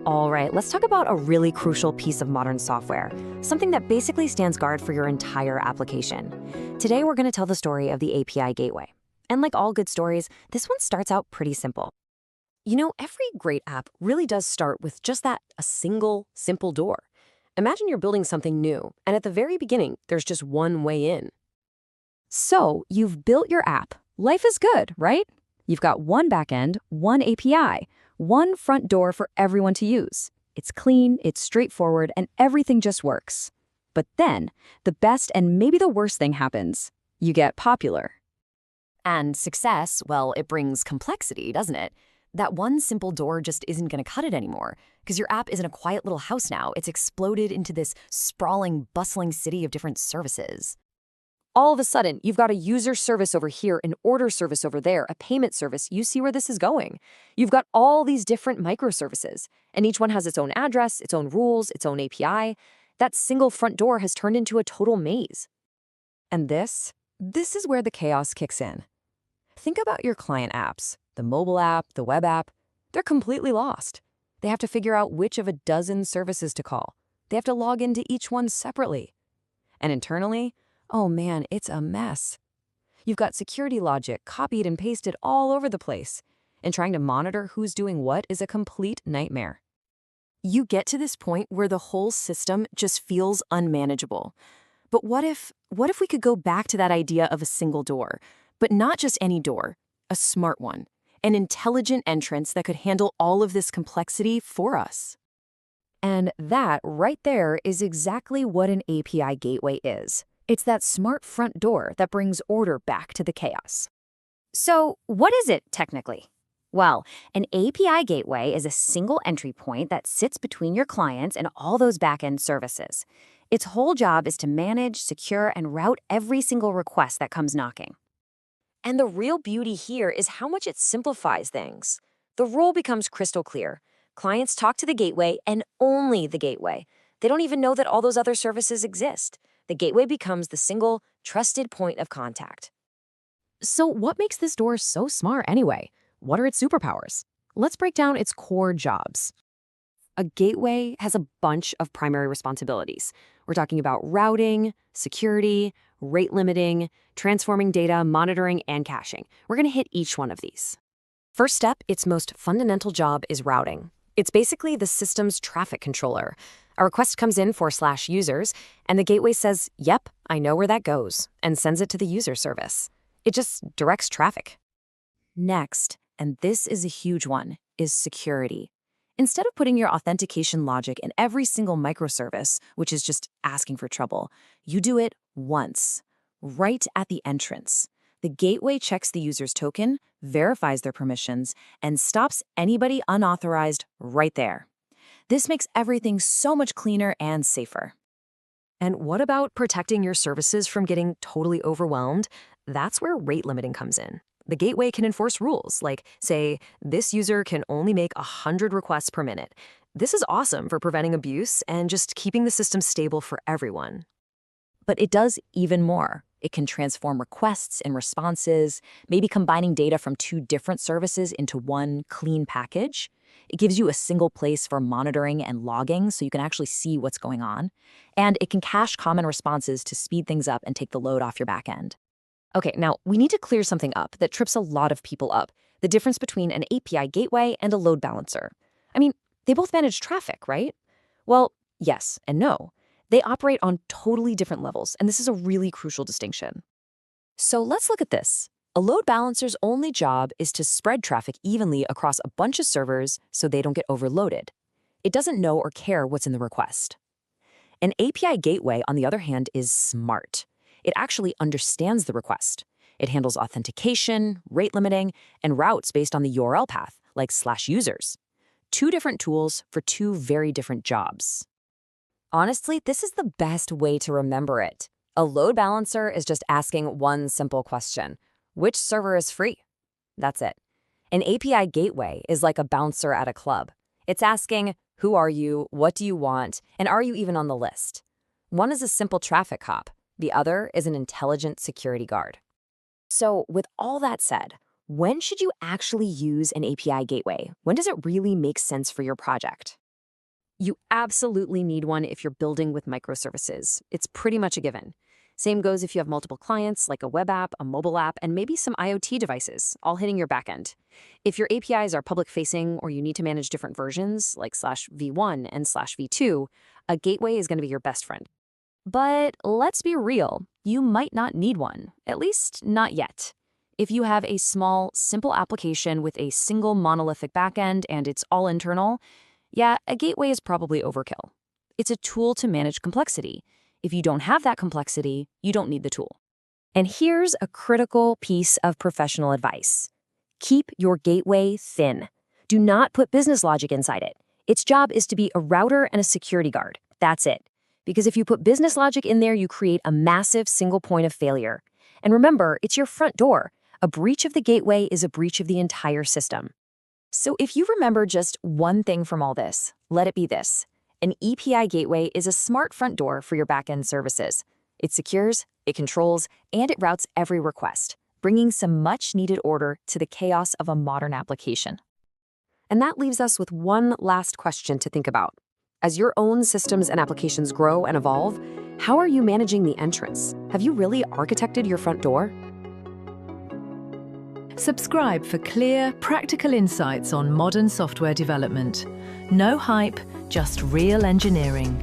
All right, let's talk about a really crucial piece of modern software, something that basically stands guard for your entire application. Today, we're going to tell the story of the API gateway. And like all good stories, this one starts out pretty simple. You know, every great app really does start with just that, a single, simple door. Imagine you're building something new, and at the very beginning, there's just one way in. So, you've built your app. Life is good, right? You've got one backend, one API, one front door for everyone to use. It's clean, it's straightforward, and everything just works. But then, the best and maybe the worst thing happens. You get popular. And success, well, it brings complexity, doesn't it? That one simple door just isn't going to cut it anymore, because your app isn't a quiet little house now. It's exploded into this sprawling, bustling city of different services. All of a sudden, you've got a user service over here, an order service over there, a payment service. You see where this is going. You've got all these different microservices, and each one has its own address, its own rules, its own API. That single front door has turned into a total maze. And this is where the chaos kicks in. Think about your client apps, the mobile app, the web app. They're completely lost. They have to figure out which of a dozen services to call. They have to log into each one separately. And internally, oh man, it's a mess. You've got security logic copied and pasted all over the place, and trying to monitor who's doing what is a complete nightmare. You get to this point where the whole system just feels unmanageable. But what if we could go back to that idea of a single door, but not just any door, a smart one, an intelligent entrance that could handle all of this complexity for us? And that right there is exactly what an API gateway is. It's that smart front door that brings order back to the chaos. So what is it technically? Well, an API gateway is a single entry point that sits between your clients and all those backend services. Its whole job is to manage, secure, and route every single request that comes knocking. And the real beauty here is how much it simplifies things. The rule becomes crystal clear. Clients talk to the gateway and only the gateway. They don't even know that all those other services exist. The gateway becomes the single, trusted point of contact. So what makes this door so smart anyway? What are its superpowers? Let's break down its core jobs. A gateway has a bunch of primary responsibilities. We're talking about routing, security, rate limiting, transforming data, monitoring, and caching. We're going to hit each one of these. First step, its most fundamental job is routing. It's basically the system's traffic controller. A request comes in for /users, and the gateway says, yep, I know where that goes, and sends it to the user service. It just directs traffic. Next, and this is a huge one, is security. Instead of putting your authentication logic in every single microservice, which is just asking for trouble, you do it once, right at the entrance. The gateway checks the user's token, verifies their permissions, and stops anybody unauthorized right there. This makes everything so much cleaner and safer. And what about protecting your services from getting totally overwhelmed? That's where rate limiting comes in. The gateway can enforce rules, like, say, this user can only make 100 requests per minute. This is awesome for preventing abuse and just keeping the system stable for everyone. But it does even more. It can transform requests and responses, maybe combining data from two different services into one clean package. It gives you a single place for monitoring and logging so you can actually see what's going on. And it can cache common responses to speed things up and take the load off your backend. Okay, now we need to clear something up that trips a lot of people up, the difference between an API gateway and a load balancer. I mean, they both manage traffic, right? Well, yes and no. They operate on totally different levels, and this is a really crucial distinction. So let's look at this. A load balancer's only job is to spread traffic evenly across a bunch of servers so they don't get overloaded. It doesn't know or care what's in the request. An API gateway, on the other hand, is smart. It actually understands the request. It handles authentication, rate limiting, and routes based on the URL path, like /users. Two different tools for two very different jobs. Honestly, this is the best way to remember it. A load balancer is just asking one simple question. Which server is free? That's it. An API gateway is like a bouncer at a club. It's asking, who are you, what do you want, and are you even on the list? One is a simple traffic cop. The other is an intelligent security guard. So with all that said, when should you actually use an API gateway? When does it really make sense for your project? You absolutely need one if you're building with microservices. It's pretty much a given. Same goes if you have multiple clients, like a web app, a mobile app, and maybe some IoT devices, all hitting your backend. If your APIs are public-facing or you need to manage different versions, like /v1 and /v2, a gateway is going to be your best friend. But let's be real, you might not need one, at least not yet. If you have a small, simple application with a single monolithic backend and it's all internal, yeah, a gateway is probably overkill. It's a tool to manage complexity. If you don't have that complexity, you don't need the tool. And here's a critical piece of professional advice. Keep your gateway thin. Do not put business logic inside it. Its job is to be a router and a security guard. That's it. Because if you put business logic in there, you create a massive single point of failure. And remember, it's your front door. A breach of the gateway is a breach of the entire system. So if you remember just one thing from all this, let it be this. An API gateway is a smart front door for your backend services. It secures, it controls, and it routes every request, bringing some much-needed order to the chaos of a modern application. And that leaves us with one last question to think about. As your own systems and applications grow and evolve, how are you managing the entrance? Have you really architected your front door? Subscribe for clear, practical insights on modern software development. No hype, just real engineering.